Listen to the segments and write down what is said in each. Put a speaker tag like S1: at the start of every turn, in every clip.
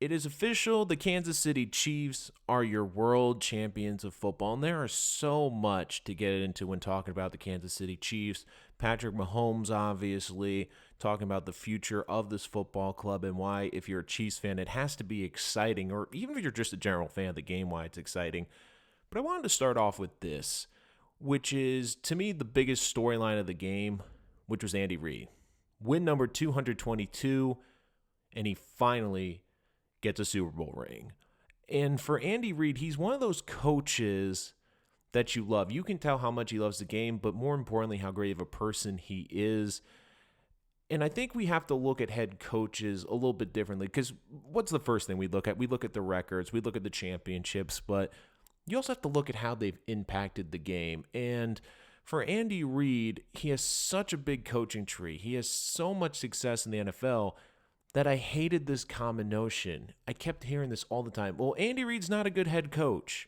S1: It is official. The Kansas City Chiefs are your world champions of football. And there is so much to get into when talking about the Kansas City Chiefs. Patrick Mahomes, obviously, talking about the future of this football club and why, if you're a Chiefs fan, it has to be exciting. Or even if you're just a general fan of the game, why it's exciting. But I wanted to start off with this, which is, to me, the biggest storyline of the game, which was Andy Reid. Win number 222, and he finally gets a Super Bowl ring. And for Andy Reid, he's one of those coaches that you love. You can tell how much he loves the game, but more importantly, how great of a person he is. And I think we have to look at head coaches a little bit differently, because what's the first thing we look at? We look at the records, we look at the championships, but you also have to look at how they've impacted the game. And for Andy Reid, he has such a big coaching tree. He has so much success in the NFL that I hated this common notion. I kept hearing this all the time. Well, Andy Reid's not a good head coach.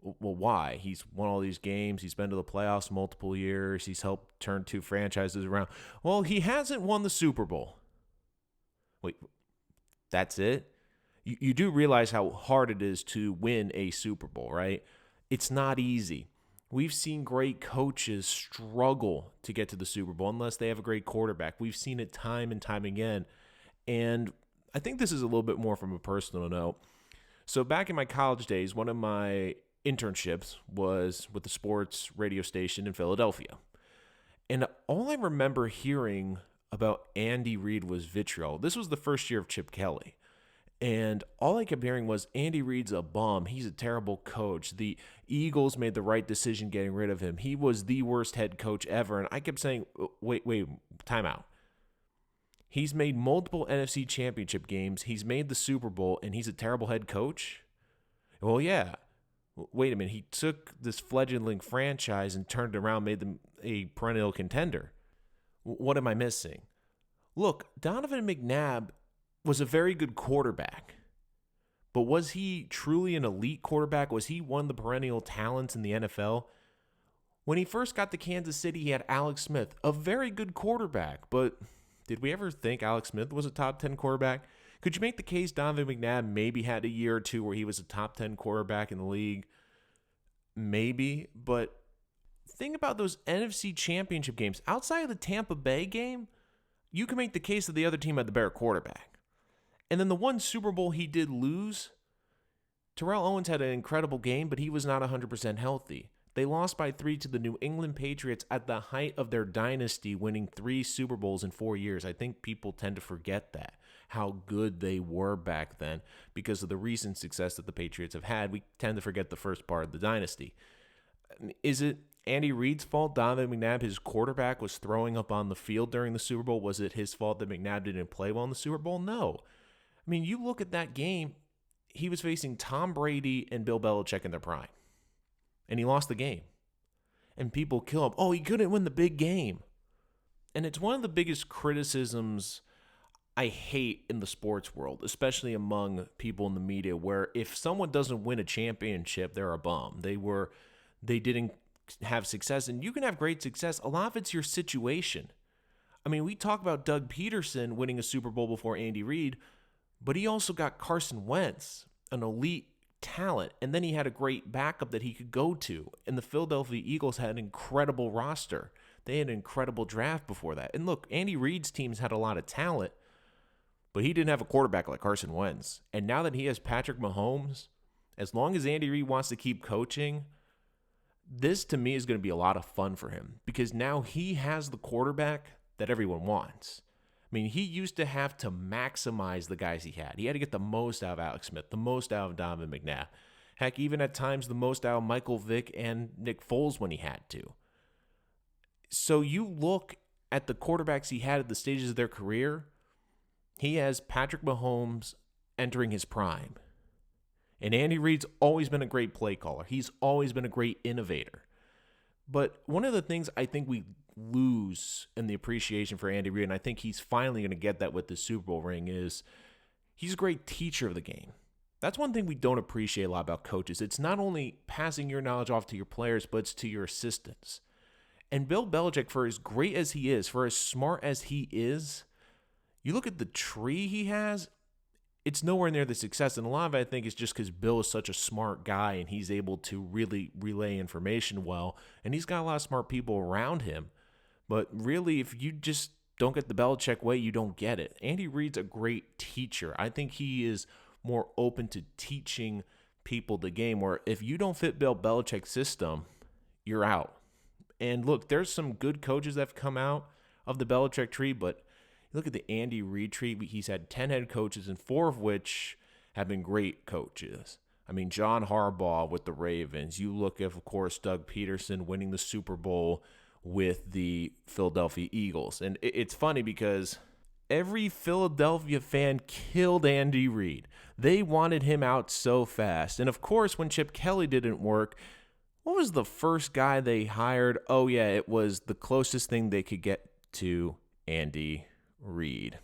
S1: Well, why? He's won all these games. He's been to the playoffs multiple years. He's helped turn 2 franchises around. Well, he hasn't won the Super Bowl. Wait, that's it? You do realize how hard it is to win a Super Bowl, right? It's not easy. We've seen great coaches struggle to get to the Super Bowl unless they have a great quarterback. We've seen it time and time again. And I think this is a little bit more from a personal note. So back in my college days, one of my internships was with the sports radio station in Philadelphia. And all I remember hearing about Andy Reid was vitriol. This was the first year of Chip Kelly. And all I kept hearing was, Andy Reid's a bum. He's a terrible coach. The Eagles made the right decision getting rid of him. He was the worst head coach ever. And I kept saying, wait, time out. He's made multiple NFC championship games. He's made the Super Bowl, and he's a terrible head coach? Well, yeah. Wait a minute. He took this fledgling franchise and turned it around, made them a perennial contender. What am I missing? Look, Donovan McNabb was a very good quarterback. But was he truly an elite quarterback? Was he one of the perennial talents in the NFL? When he first got to Kansas City, he had Alex Smith, a very good quarterback, but did we ever think Alex Smith was a top 10 quarterback? Could you make the case Donovan McNabb maybe had a year or two where he was a top 10 quarterback in the league? Maybe, but think about those NFC championship games. Outside of the Tampa Bay game, you can make the case that the other team had the better quarterback. And then the one Super Bowl he did lose, Terrell Owens had an incredible game, but he was not 100% healthy. They lost by 3 to the New England Patriots at the height of their dynasty, winning 3 Super Bowls in 4 years. I think people tend to forget that, how good they were back then because of the recent success that the Patriots have had. We tend to forget the first part of the dynasty. Is it Andy Reid's fault Donovan McNabb, his quarterback, was throwing up on the field during the Super Bowl? Was it his fault that McNabb didn't play well in the Super Bowl? No. I mean, you look at that game, he was facing Tom Brady and Bill Belichick in their prime. And he lost the game. And people kill him. Oh, he couldn't win the big game. And it's one of the biggest criticisms I hate in the sports world, especially among people in the media, where if someone doesn't win a championship, they're a bum. They didn't have success. And you can have great success. A lot of it's your situation. I mean, we talk about Doug Peterson winning a Super Bowl before Andy Reid, but he also got Carson Wentz, an elite talent, and then he had a great backup that he could go to. And the Philadelphia Eagles had an incredible roster. They had an incredible draft before that. And look, Andy Reid's teams had a lot of talent, but he didn't have a quarterback like Carson Wentz. And now that he has Patrick Mahomes, as long as Andy Reid wants to keep coaching, this to me is going to be a lot of fun for him because now he has the quarterback that everyone wants. I mean, he used to have to maximize the guys he had. He had to get the most out of Alex Smith, the most out of Donovan McNabb. Heck, even at times the most out of Michael Vick and Nick Foles when he had to. So you look at the quarterbacks he had at the stages of their career, he has Patrick Mahomes entering his prime. And Andy Reid's always been a great play caller. He's always been a great innovator. But one of the things I think we lose in the appreciation for Andy Reid, and I think he's finally going to get that with the Super Bowl ring, is he's a great teacher of the game. That's one thing we don't appreciate a lot about coaches. It's not only passing your knowledge off to your players, but it's to your assistants. And Bill Belichick, for as great as he is, for as smart as he is, you look at the tree he has, it's nowhere near the success. And a lot of it, I think, is just because Bill is such a smart guy and he's able to really relay information well. And he's got a lot of smart people around him. But really, if you just don't get the Belichick way, you don't get it. Andy Reid's a great teacher. I think he is more open to teaching people the game, where if you don't fit Bill Belichick's system, you're out. And look, there's some good coaches that have come out of the Belichick tree, but look at the Andy Reid tree. He's had 10 head coaches, and 4 of which have been great coaches. I mean, John Harbaugh with the Ravens. You look at, of course, Doug Peterson winning the Super Bowl with the Philadelphia Eagles. And it's funny because every Philadelphia fan killed Andy Reid. They wanted him out so fast. And, of course, when Chip Kelly didn't work, what was the first guy they hired? Oh, yeah, it was the closest thing they could get to Andy Reid.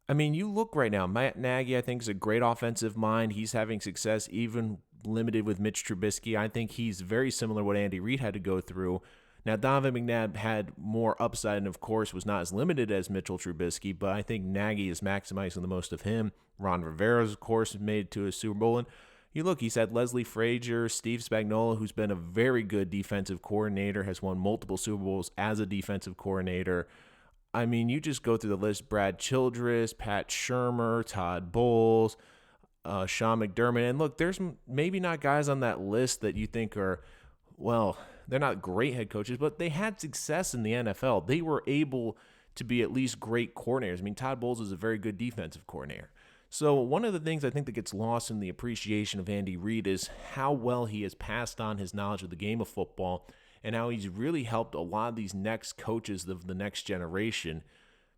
S1: I mean, you look right now, Matt Nagy, I think, is a great offensive mind. He's having success, even limited with Mitch Trubisky. I think he's very similar to what Andy Reid had to go through. Now, Donovan McNabb had more upside and, of course, was not as limited as Mitchell Trubisky, but I think Nagy is maximizing the most of him. Ron Rivera's, of course, made it to a Super Bowl. And you look, he's had Leslie Frazier, Steve Spagnuolo, who's been a very good defensive coordinator, has won multiple Super Bowls as a defensive coordinator. I mean, you just go through the list: Brad Childress, Pat Shurmur, Todd Bowles, Sean McDermott. And look, there's maybe not guys on that list that you think are, well, they're not great head coaches, but they had success in the NFL. They were able to be at least great coordinators. I mean, Todd Bowles is a very good defensive coordinator. So one of the things I think that gets lost in the appreciation of Andy Reid is how well he has passed on his knowledge of the game of football, and how he's really helped a lot of these next coaches of the next generation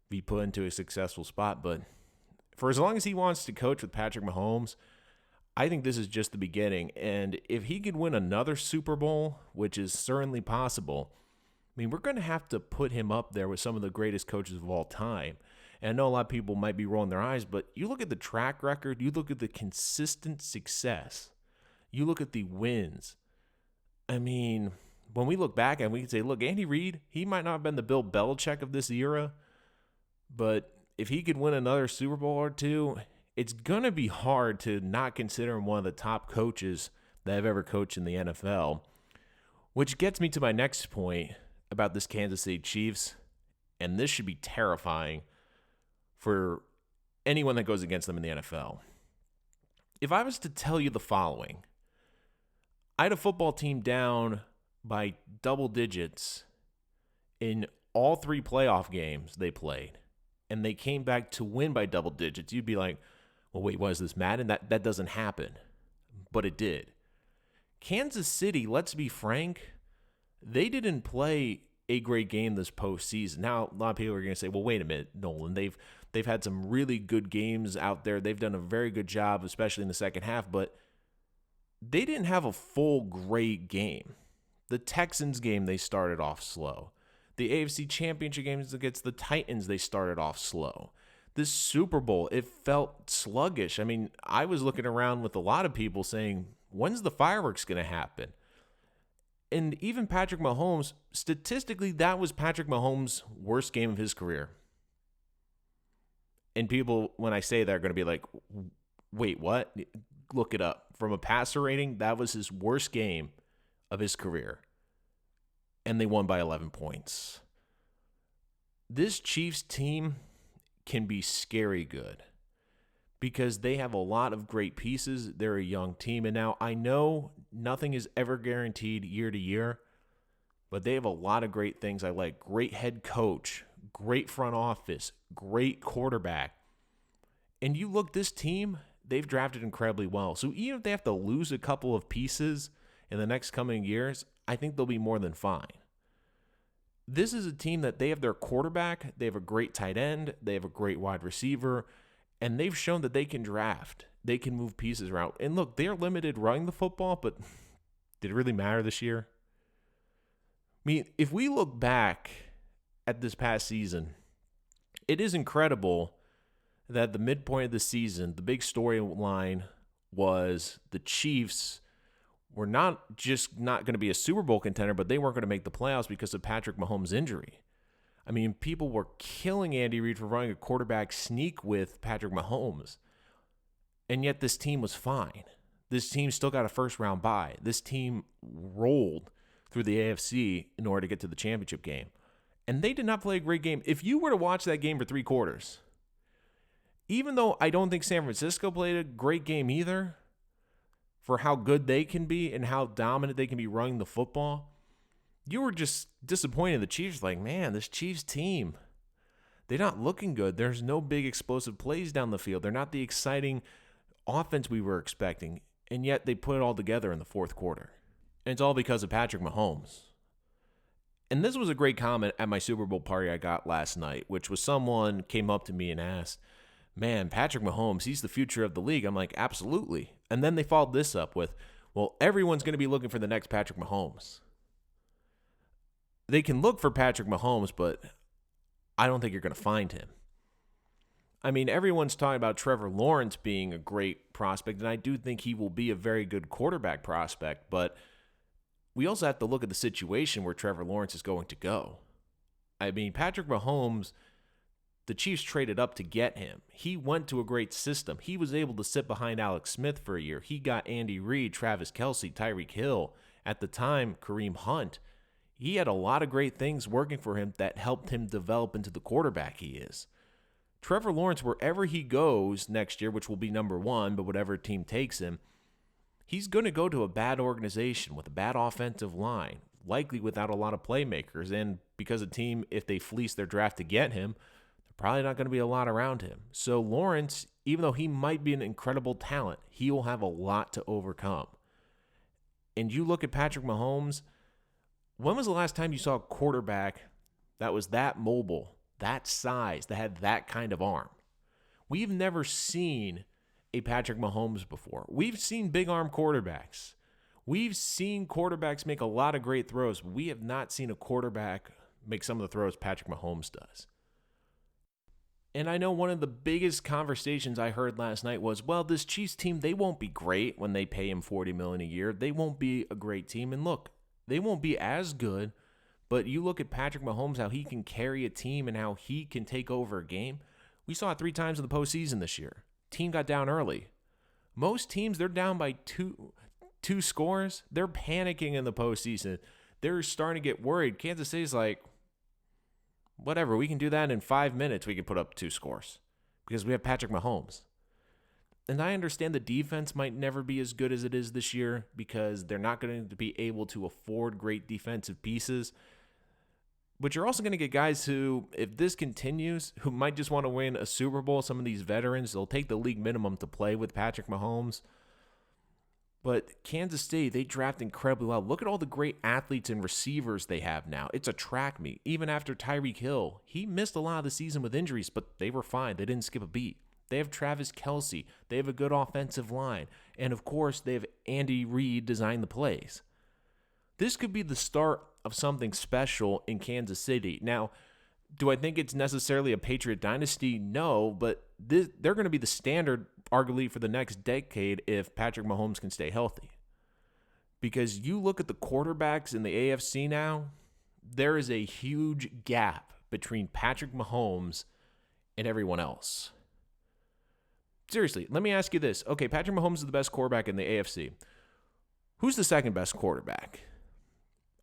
S1: be put into a successful spot. But for as long as he wants to coach with Patrick Mahomes, I think this is just the beginning. And if he could win another Super Bowl, which is certainly possible, I mean, we're going to have to put him up there with some of the greatest coaches of all time. And I know a lot of people might be rolling their eyes, but you look at the track record, you look at the consistent success, you look at the wins. I mean, when we look back and we can say, look, Andy Reid, he might not have been the Bill Belichick of this era, but if he could win another Super Bowl or two, it's going to be hard to not consider him one of the top coaches that have ever coached in the NFL, which gets me to my next point about this Kansas City Chiefs, and this should be terrifying for anyone that goes against them in the NFL. If I was to tell you the following: I had a football team down by double digits in all 3 playoff games they played, and they came back to win by double digits, you'd be like, well, wait, what is this, Madden? That doesn't happen. But it did. Kansas City, let's be frank, they didn't play a great game this postseason. Now, a lot of people are going to say, well, wait a minute, Nolan. They've had some really good games out there. They've done a very good job, especially in the second half, but they didn't have a full great game. The Texans game, they started off slow. The AFC Championship games against the Titans, they started off slow. This Super Bowl, it felt sluggish. I mean, I was looking around with a lot of people saying, when's the fireworks going to happen? And even Patrick Mahomes, statistically, that was Patrick Mahomes' worst game of his career. And people, when I say that, are going to be like, wait, what? Look it up. From a passer rating, that was his worst game of his career. And they won by 11 points. This Chiefs team can be scary good because they have a lot of great pieces. They're a young team. And now I know nothing is ever guaranteed year to year, but they have a lot of great things I like. Great head coach, great front office, great quarterback. And you look, this team, they've drafted incredibly well. So even if they have to lose a couple of pieces in the next coming years, I think they'll be more than fine. This is a team that they have their quarterback, they have a great tight end, they have a great wide receiver, and they've shown that they can draft. They can move pieces around. And look, they're limited running the football, but did it really matter this year? I mean, if we look back at this past season, it is incredible that at the midpoint of the season, the big storyline was the Chiefs were not just not going to be a Super Bowl contender, but they weren't going to make the playoffs because of Patrick Mahomes' injury. I mean, people were killing Andy Reid for running a quarterback sneak with Patrick Mahomes. And yet this team was fine. This team still got a first-round bye. This team rolled through the AFC in order to get to the championship game. And they did not play a great game. If you were to watch that game for 3 quarters, even though I don't think San Francisco played a great game either, for how good they can be and how dominant they can be running the football, you were just disappointed in the Chiefs. Like, man, this Chiefs team, they're not looking good. There's no big explosive plays down the field. They're not the exciting offense we were expecting. And yet they put it all together in the fourth quarter. And it's all because of Patrick Mahomes. And this was a great comment at my Super Bowl party I got last night, which was someone came up to me and asked, man, Patrick Mahomes, he's the future of the league. I'm like, absolutely. And then they followed this up with, well, everyone's going to be looking for the next Patrick Mahomes. They can look for Patrick Mahomes, but I don't think you're going to find him. I mean, everyone's talking about Trevor Lawrence being a great prospect, and I do think he will be a very good quarterback prospect, but we also have to look at the situation where Trevor Lawrence is going to go. I mean, Patrick Mahomes, the Chiefs traded up to get him. He went to a great system. He was able to sit behind Alex Smith for a year. He got Andy Reid, Travis Kelce, Tyreek Hill, at the time, Kareem Hunt. He had a lot of great things working for him that helped him develop into the quarterback he is. Trevor Lawrence, wherever he goes next year, which will be number 1, but whatever team takes him, he's going to go to a bad organization with a bad offensive line, likely without a lot of playmakers. And because a team, if they fleece their draft to get him, there's probably not going to be a lot around him. So Lawrence, even though he might be an incredible talent, he will have a lot to overcome. And you look at Patrick Mahomes, when was the last time you saw a quarterback that was that mobile, that size, that had that kind of arm? We've never seen a Patrick Mahomes before. We've seen big arm quarterbacks. We've seen quarterbacks make a lot of great throws. But we have not seen a quarterback make some of the throws Patrick Mahomes does. And I know one of the biggest conversations I heard last night was, well, this Chiefs team, they won't be great when they pay him $40 million a year. They won't be a great team. And look, they won't be as good, but you look at Patrick Mahomes, how he can carry a team and how he can take over a game. We saw it 3 times in the postseason this year. Team got down early. Most teams, they're down by two scores. They're panicking in the postseason. They're starting to get worried. Kansas City's like, whatever, we can do that in 5 minutes. We can put up 2 scores because we have Patrick Mahomes. And I understand the defense might never be as good as it is this year because they're not going to be able to afford great defensive pieces. But you're also going to get guys who, if this continues, who might just want to win a Super Bowl. Some of these veterans, they'll take the league minimum to play with Patrick Mahomes. But Kansas City, they draft incredibly well. Look at all the great athletes and receivers they have now. It's a track meet. Even after Tyreek Hill, he missed a lot of the season with injuries, but they were fine. They didn't skip a beat. They have Travis Kelce. They have a good offensive line. And, of course, they have Andy Reid design the plays. This could be the start of something special in Kansas City. Now, do I think it's necessarily a Patriot dynasty? No, but they're going to be the standard, arguably, for the next decade if Patrick Mahomes can stay healthy. Because you look at the quarterbacks in the AFC now, there is a huge gap between Patrick Mahomes and everyone else. Seriously, let me ask you this. Okay, Patrick Mahomes is the best quarterback in the AFC. Who's the second best quarterback?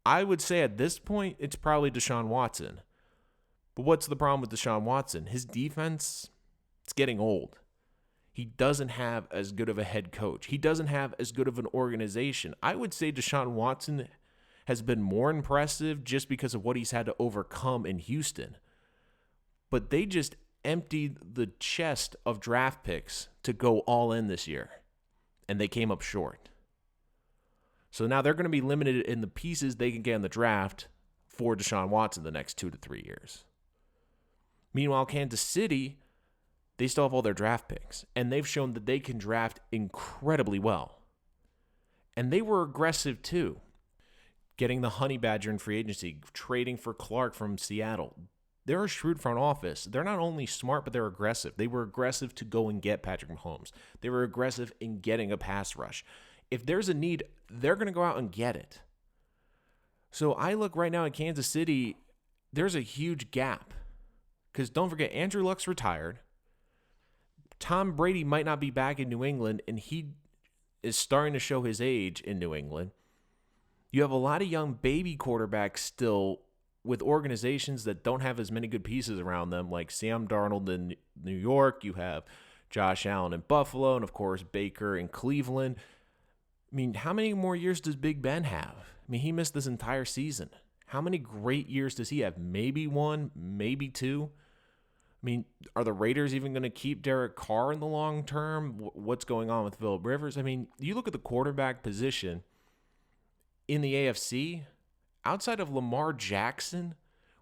S1: I would say at this point, it's probably Deshaun Watson. But what's the problem with Deshaun Watson? His defense, it's getting old. He doesn't have as good of a head coach. He doesn't have as good of an organization. I would say Deshaun Watson has been more impressive just because of what he's had to overcome in Houston. But they just emptied the chest of draft picks to go all in this year, and they came up short. So now they're going to be limited in the pieces they can get in the draft for Deshaun Watson the next 2 to 3 years. Meanwhile, Kansas City, they still have all their draft picks, and they've shown that they can draft incredibly well. And they were aggressive too, getting the Honey Badger in free agency, trading for Clark from Seattle. They're a shrewd front office. They're not only smart, but they're aggressive. They were aggressive to go and get Patrick Mahomes. They were aggressive in getting a pass rush. If there's a need, they're going to go out and get it. So I look right now at Kansas City, there's a huge gap. Because don't forget, Andrew Luck's retired. Tom Brady might not be back in New England, and he is starting to show his age in New England. You have a lot of young baby quarterbacks still with organizations that don't have as many good pieces around them, like Sam Darnold in New York. You have Josh Allen in Buffalo, and of course Baker in Cleveland. I mean, how many more years does Big Ben have? I mean, he missed this entire season. How many great years does he have? Maybe one, maybe two. I mean, are the Raiders even going to keep Derek Carr in the long term? What's going on with Phillip Rivers? I mean, you look at the quarterback position in the AFC, outside of Lamar Jackson,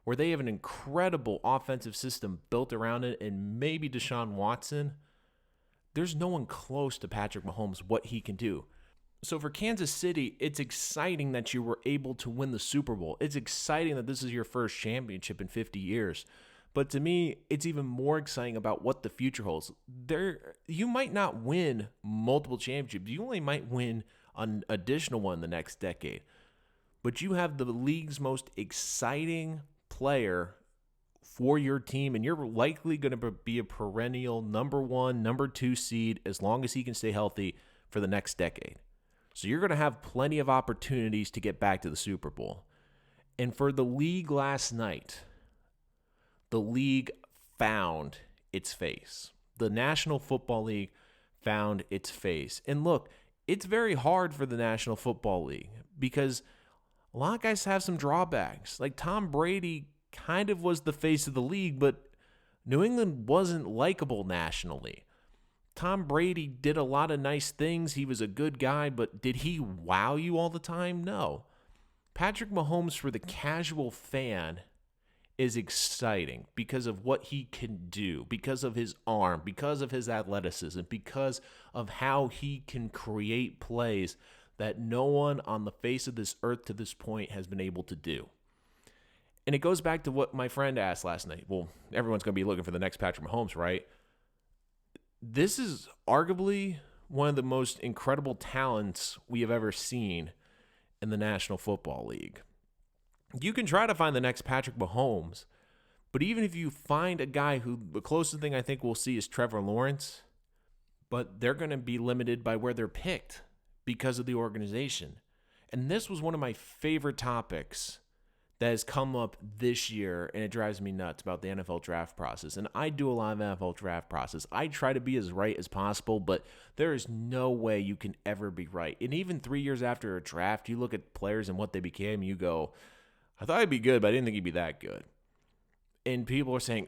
S1: where they have an incredible offensive system built around it, and maybe Deshaun Watson, there's no one close to Patrick Mahomes, what he can do. So for Kansas City, it's exciting that you were able to win the Super Bowl. It's exciting that this is your first championship in 50 years. But to me, it's even more exciting about what the future holds. You might not win multiple championships. You only might win an additional one the next decade. But you have the league's most exciting player for your team, and you're likely going to be a perennial number 1, number 2 seed as long as he can stay healthy for the next decade. So you're going to have plenty of opportunities to get back to the Super Bowl. And for the league last night, the league found its face. The National Football League found its face. And look, it's very hard for the National Football League because a lot of guys have some drawbacks. Like Tom Brady kind of was the face of the league, but New England wasn't likable nationally. Tom Brady did a lot of nice things. He was a good guy, but did he wow you all the time? No. Patrick Mahomes, for the casual fan, is exciting because of what he can do, because of his arm, because of his athleticism, because of how he can create plays that no one on the face of this earth to this point has been able to do. And it goes back to what my friend asked last night. Well, everyone's going to be looking for the next Patrick Mahomes, right? This is arguably one of the most incredible talents we have ever seen in the National Football League. You can try to find the next Patrick Mahomes, but even if you find a guy who, the closest thing I think we'll see is Trevor Lawrence, but they're going to be limited by where they're picked because of the organization. And this was one of my favorite topics that has come up this year, and it drives me nuts about the NFL draft process. And I do a lot of NFL draft process. I try to be as right as possible, but there is no way you can ever be right. And even 3 years after a draft, you look at players and what they became, you go, I thought he'd be good, but I didn't think he'd be that good. And people are saying,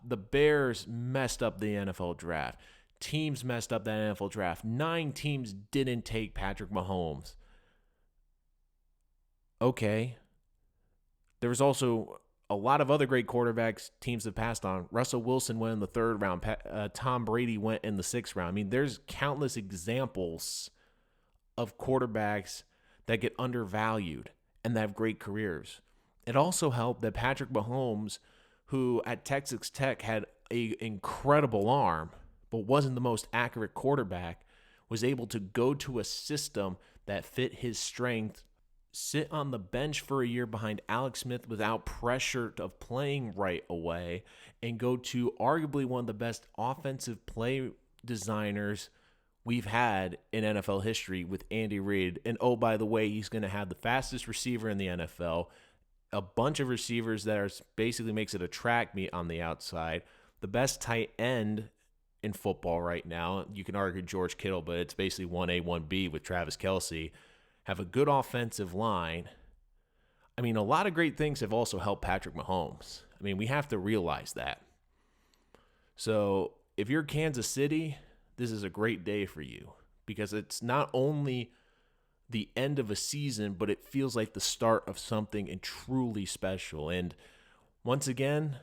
S1: the Bears messed up the NFL draft. Teams messed up that NFL draft. 9 teams didn't take Patrick Mahomes. Okay. There was also a lot of other great quarterbacks teams have passed on. Russell Wilson went in the 3rd round. Tom Brady went in the 6th round. I mean, there's countless examples of quarterbacks that get undervalued and that have great careers. It also helped that Patrick Mahomes, who at Texas Tech had an incredible arm, but wasn't the most accurate quarterback, was able to go to a system that fit his strength, sit on the bench for a year behind Alex Smith without pressure of playing right away, and go to arguably one of the best offensive play designers we've had in NFL history with Andy Reid. And oh, by the way, he's going to have the fastest receiver in the NFL, a bunch of receivers that are basically makes it a track meet on the outside, the best tight end in football right now. You can argue George Kittle, but it's basically 1A, 1B with Travis Kelce. Have a good offensive line. I mean, a lot of great things have also helped Patrick Mahomes. I mean, we have to realize that. So if you're Kansas City, this is a great day for you because it's not only the end of a season, but it feels like the start of something and truly special. And once again,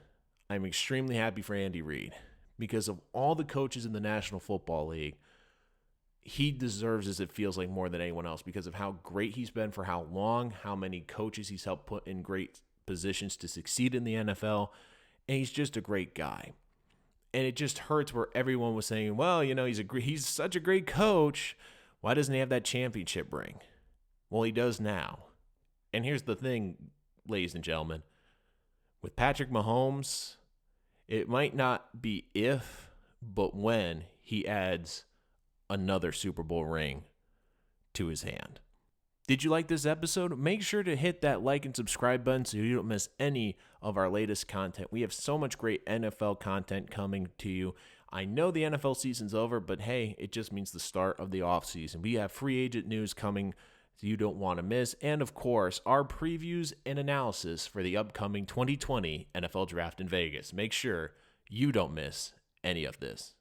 S1: I'm extremely happy for Andy Reid because of all the coaches in the National Football League. He deserves, as it feels like, more than anyone else because of how great he's been for how long, how many coaches he's helped put in great positions to succeed in the NFL, and he's just a great guy. And it just hurts where everyone was saying, well, you know, he's such a great coach. Why doesn't he have that championship ring? Well, he does now. And here's the thing, ladies and gentlemen. With Patrick Mahomes, it might not be if, but when he adds another Super Bowl ring to his hand. Did you like this episode? Make sure to hit that like and subscribe button so you don't miss any of our latest content. We have so much great NFL content coming to you. I know the NFL season's over, but hey, it just means the start of the offseason. We have free agent news coming you don't want to miss. And of course, our previews and analysis for the upcoming 2020 NFL Draft in Vegas. Make sure you don't miss any of this.